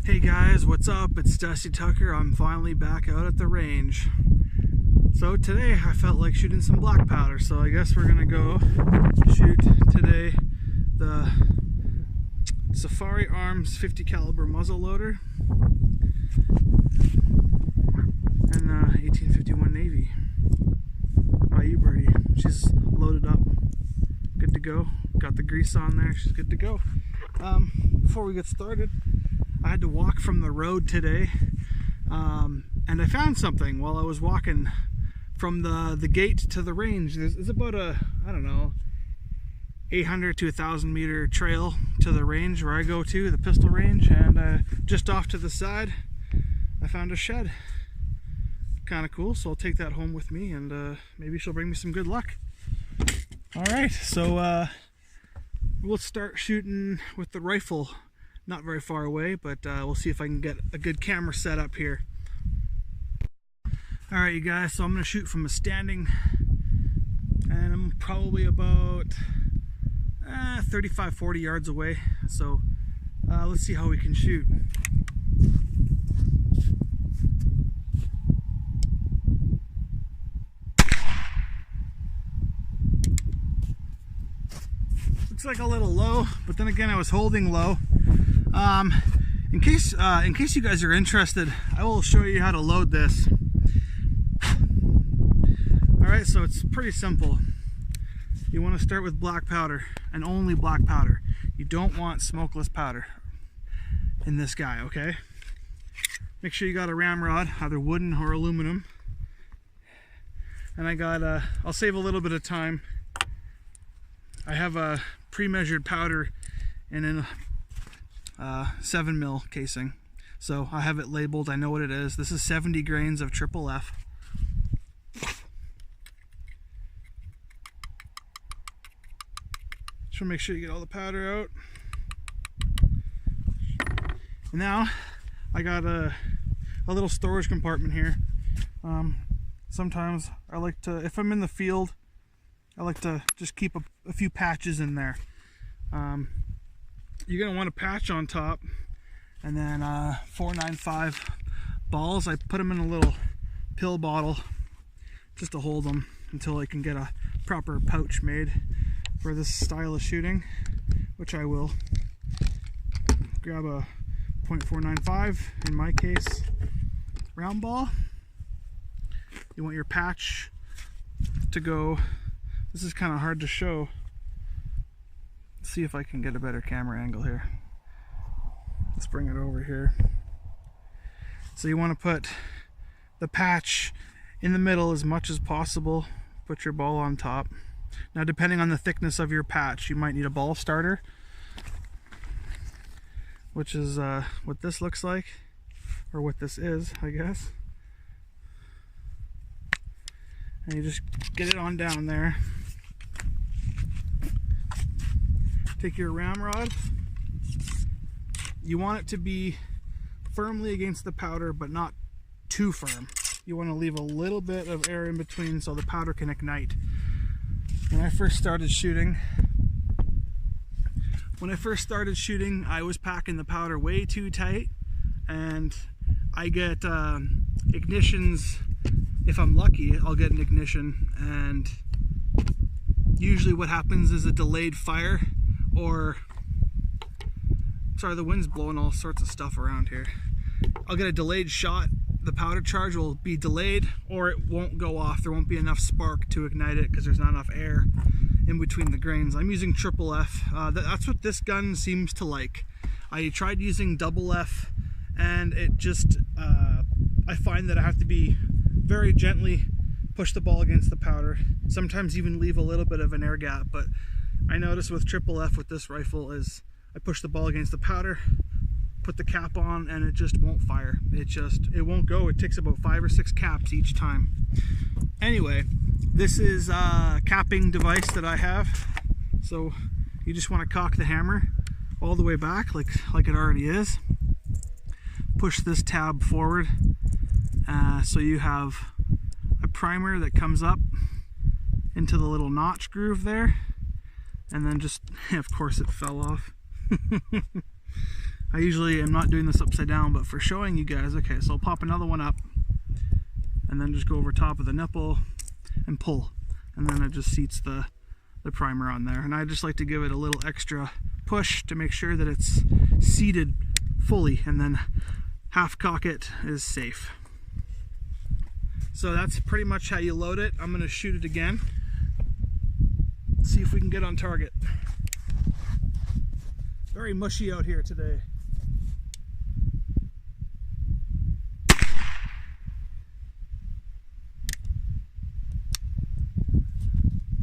Hey guys, what's up? It's Dusty Tucker. I'm finally back out at the range. So today I felt like shooting some black powder, so I guess we're gonna go shoot today the firearms 50 caliber muzzle loader and 1851 Navy by Birdie. She's loaded up, good to go. Got the grease on there, she's good to go. Before we get started, I had to walk from the road today, and I found something while I was walking from the gate to the range. There's about a, I don't know, 800 to 1,000 meter trail to the range where I go to, the pistol range, and just off to the side I found a shed. Kind of cool, so I'll take that home with me, and maybe she'll bring me some good luck. Alright, so we'll start shooting with the rifle. Not very far away, but we'll see if I can get a good camera set up here. Alright you guys, so I'm going to shoot from a standing, and I'm probably about 35-40 yards away, so let's see how we can shoot. Looks like a little low, but then again I was holding low. In case you guys are interested, I will show you how to load this. Alright, so it's pretty simple. You want to start with black powder, and only black powder. You don't want smokeless powder in this guy, okay? Make sure you got a ramrod, either wooden or aluminum. And I got, I'll save a little bit of time. I have a pre-measured powder in a 7mm casing, so I have it labeled. I know what it is. This is 70 grains of triple F. Just want to make sure you get all the powder out. And now I got a little storage compartment here. Sometimes I like to, if I'm in the field, I like to just keep a few patches in there. You're going to want a patch on top, and then 495 balls. I put them in a little pill bottle just to hold them until I can get a proper pouch made for this style of shooting, which I will. Grab a .495, in my case, round ball. You want your patch to go, this is kind of hard to show. See if I can get a better camera angle here. Let's bring it over here. So you want to put the patch in the middle as much as possible. Put your ball on top. Now depending on the thickness of your patch, you might need a ball starter, which is what this looks like, or what this is, I guess. And you just get it on down there. Take your ramrod. You want it to be firmly against the powder, but not too firm. You want to leave a little bit of air in between so the powder can ignite. When I first started shooting, I was packing the powder way too tight, and I get ignitions. If I'm lucky, I'll get an ignition, and usually what happens is a delayed fire. Or, sorry, the wind's blowing all sorts of stuff around here. I'll get a delayed shot. The powder charge will be delayed, or it won't go off. There won't be enough spark to ignite it because there's not enough air in between the grains. I'm using triple F. That's what this gun seems to like. I tried using double F, and it just, I find that I have to be very gently push the ball against the powder. Sometimes even leave a little bit of an air gap, but I notice with triple F with this rifle is I push the ball against the powder, put the cap on, and it just won't fire. It won't go. It takes about 5 or 6 caps each time. Anyway, this is a capping device that I have. So you just want to cock the hammer all the way back like it already is. Push this tab forward so you have a primer that comes up into the little notch groove there. And then just, of course it fell off. I usually am not doing this upside down, but for showing you guys, okay, so I'll pop another one up and then just go over top of the nipple and pull, and then it just seats the primer on there. And I just like to give it a little extra push to make sure that it's seated fully, and then half cock it is safe. So that's pretty much how you load it. I'm going to shoot it again, see if we can get on target. Very mushy out here today.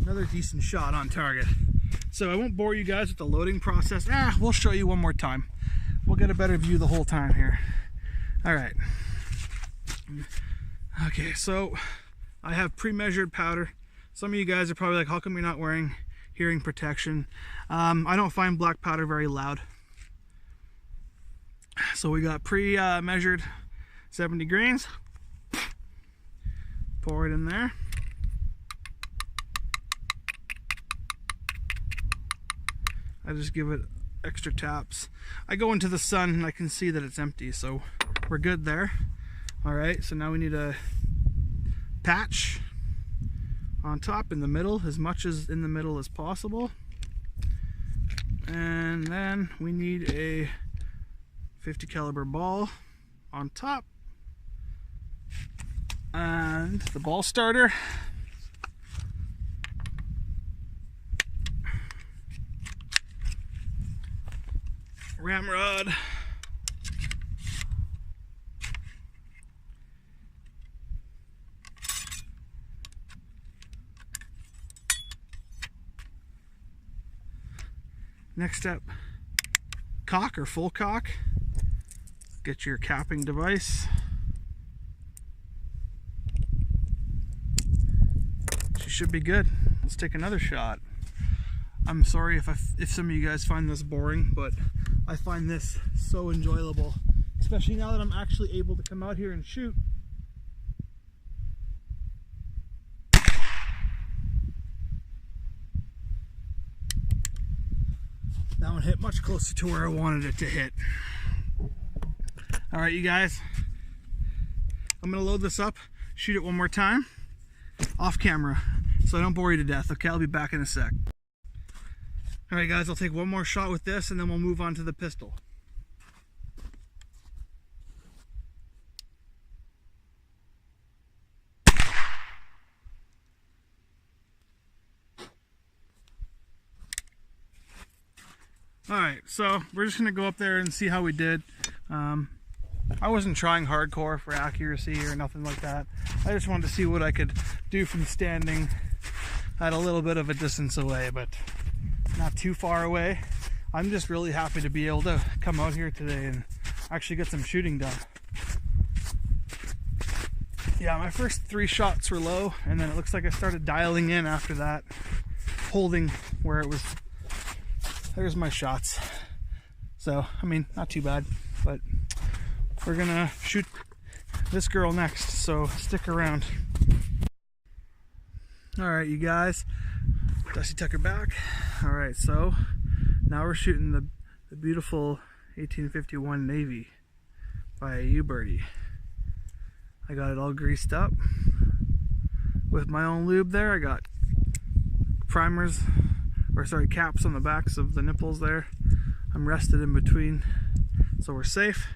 Another decent shot on target. So I won't bore you guys with the loading process. We'll show you one more time. We'll get a better view the whole time here. All right. Okay, so I have pre-measured powder. Some of you guys are probably like, how come you're not wearing hearing protection? I don't find black powder very loud. So we got pre-measured 70 grains. Pour it in there. I just give it extra taps. I go into the sun and I can see that it's empty, so we're good there. All right, so now we need a patch on top, in the middle, as much as in the middle as possible. And then we need a 50 caliber ball on top. And the ball starter. Ramrod. Next step, cock or full cock. Get your capping device. She should be good. Let's take another shot. I'm sorry if some of you guys find this boring, but I find this so enjoyable, especially now that I'm actually able to come out here and shoot. That one hit much closer to where I wanted it to hit. All right, you guys, I'm gonna load this up, shoot it one more time, off camera, so I don't bore you to death. Okay, I'll be back in a sec. All right, guys, I'll take one more shot with this, and then we'll move on to the pistol. All right, so we're just gonna go up there and see how we did. I wasn't trying hardcore for accuracy or nothing like that. I just wanted to see what I could do from standing at a little bit of a distance away, but not too far away. I'm just really happy to be able to come out here today and actually get some shooting done. Yeah, my first 3 shots were low, and then it looks like I started dialing in after that, holding where it was. There's my shots. So, I mean, not too bad, but we're gonna shoot this girl next, so stick around. All right, you guys, Dusty Tucker back. All right, so now we're shooting the beautiful 1851 Navy by U-Birdie. I got it all greased up with my own lube there. I got primers, or sorry, caps on the backs of the nipples there. I'm rested in between, so we're safe.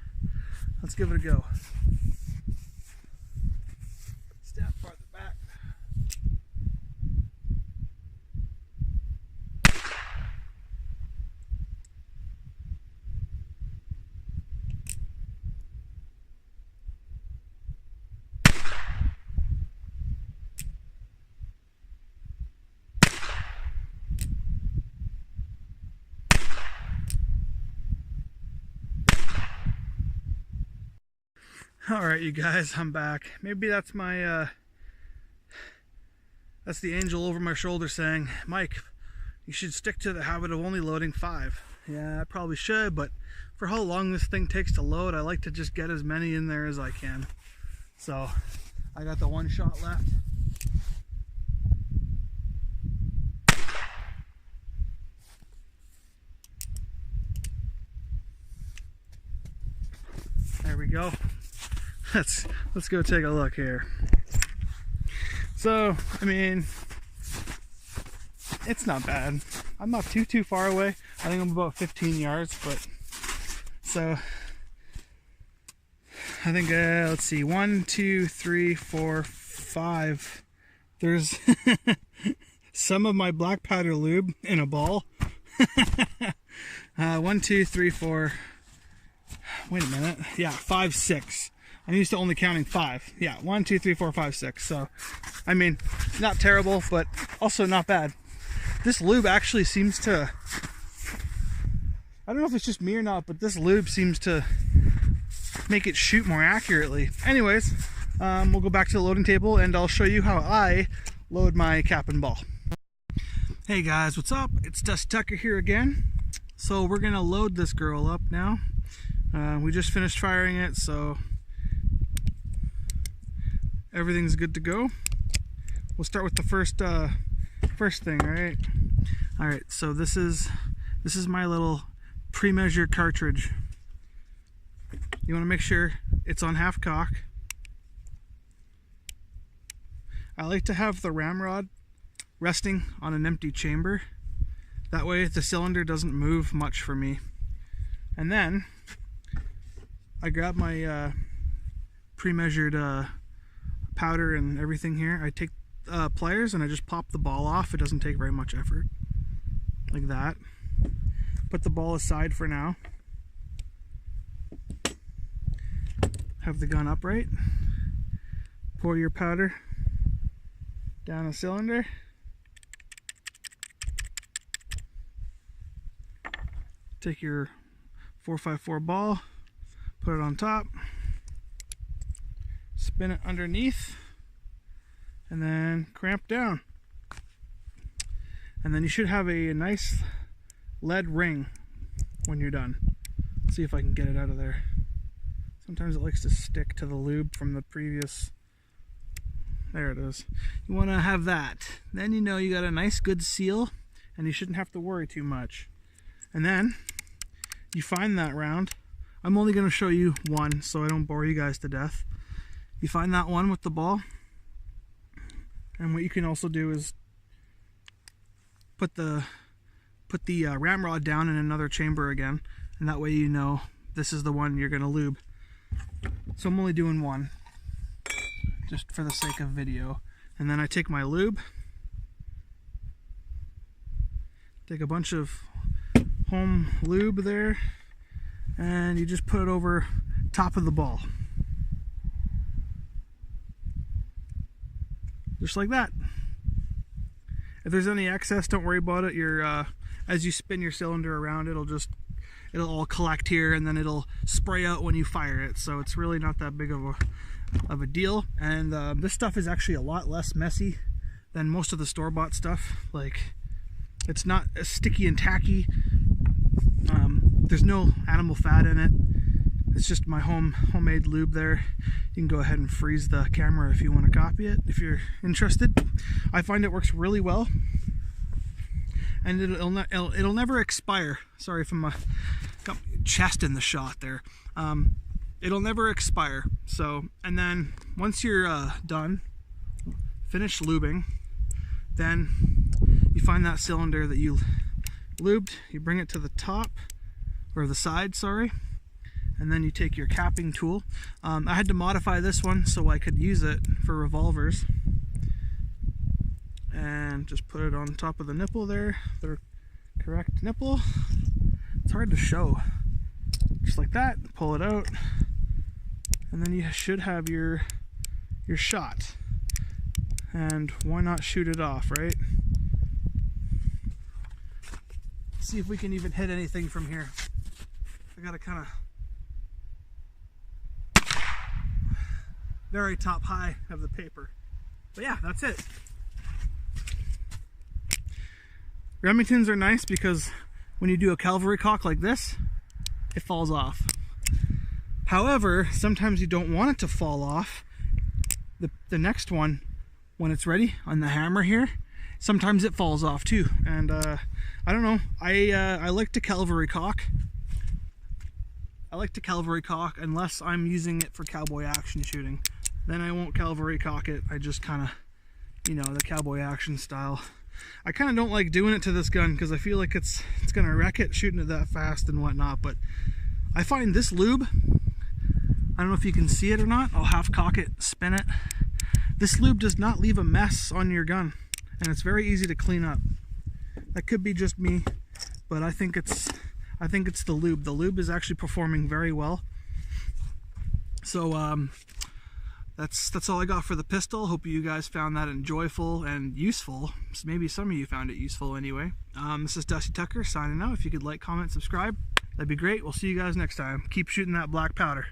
Let's give it a go. Step farther back. All right, you guys, I'm back. Maybe that's my, that's the angel over my shoulder saying, Mike, you should stick to the habit of only loading 5. Yeah, I probably should, but for how long this thing takes to load, I like to just get as many in there as I can. So, I got the 1 shot left. There we go. Let's go take a look here. So, I mean, it's not bad. I'm not too far away. I think I'm about 15 yards, but so I think let's see, 1, 2, 3, 4, 5. There's some of my black powder lube in a ball. 1, 2, 3, 4. Wait a minute. Yeah, 5, 6. I'm used to only counting 5. Yeah, 1, 2, 3, 4, 5, 6. So, I mean, not terrible, but also not bad. This lube actually seems to, I don't know if it's just me or not, but this lube seems to make it shoot more accurately. Anyways, we'll go back to the loading table and I'll show you how I load my cap and ball. Hey guys, what's up? It's Dusty Tucker here again. So we're gonna load this girl up now. We just finished firing it, so everything's good to go. We'll start with the first thing, alright? Alright, so this is my little pre-measured cartridge. You want to make sure it's on half cock. I like to have the ramrod resting on an empty chamber. That way the cylinder doesn't move much for me. And then I grab my pre-measured powder and everything here. I take pliers and I just pop the ball off. It doesn't take very much effort. Like that. Put the ball aside for now. Have the gun upright. Pour your powder down a cylinder. Take your 454 ball, put it on top, spin it underneath, and then cramp down. And then you should have a nice lead ring when you're done. Let's see if I can get it out of there. Sometimes it likes to stick to the lube from the previous. There it is. You want to have that. Then you know you got a nice good seal and you shouldn't have to worry too much. And then you find that round. I'm only going to show you one so I don't bore you guys to death. You find that one with the ball. And what you can also do is put the ramrod down in another chamber again, and that way you know this is the one you're going to lube. So I'm only doing one, just for the sake of video. And then I take my lube, take a bunch of home lube there, and you just put it over top of the ball. Just like that. If there's any excess, don't worry about it. As you spin your cylinder around, it'll all collect here and then it'll spray out when you fire it. So it's really not that big of a deal. And this stuff is actually a lot less messy than most of the store-bought stuff. Like, it's not as sticky and tacky. There's no animal fat in it. It's just my homemade lube there. You can go ahead and freeze the camera if you want to copy it, if you're interested. I find it works really well. And it'll never expire. Sorry if I got my chest in the shot there. It'll never expire. So, and then once you're done, finish lubing, then you find that cylinder that you lubed, you bring it to the top, or the side, sorry, and then you take your capping tool. I had to modify this one so I could use it for revolvers. And just put it on top of the nipple there, the correct nipple. It's hard to show. Just like that, pull it out, and then you should have your shot. And why not shoot it off, right? Let's see if we can even hit anything from here. I gotta kind of very top high of the paper. But yeah, that's it. Remingtons are nice because when you do a cavalry cock like this, it falls off. However, sometimes you don't want it to fall off. The next one, when it's ready on the hammer here, sometimes it falls off too. And I don't know, I like to cavalry cock I like to cavalry cock unless I'm using it for cowboy action shooting. Then I won't cavalry cock it. I just kind of, you know, the cowboy action style. I kind of don't like doing it to this gun because I feel like it's gonna wreck it shooting it that fast and whatnot. But I find this lube, I don't know if you can see it or not. I'll half cock it, spin it. This lube does not leave a mess on your gun, and it's very easy to clean up. That could be just me, but I think it's the lube. The lube is actually performing very well. So that's all I got for the pistol. Hope you guys found that enjoyable and useful. Maybe some of you found it useful anyway. This is Dusty Tucker signing out. If you could like, comment, subscribe, that'd be great. We'll see you guys next time. Keep shooting that black powder.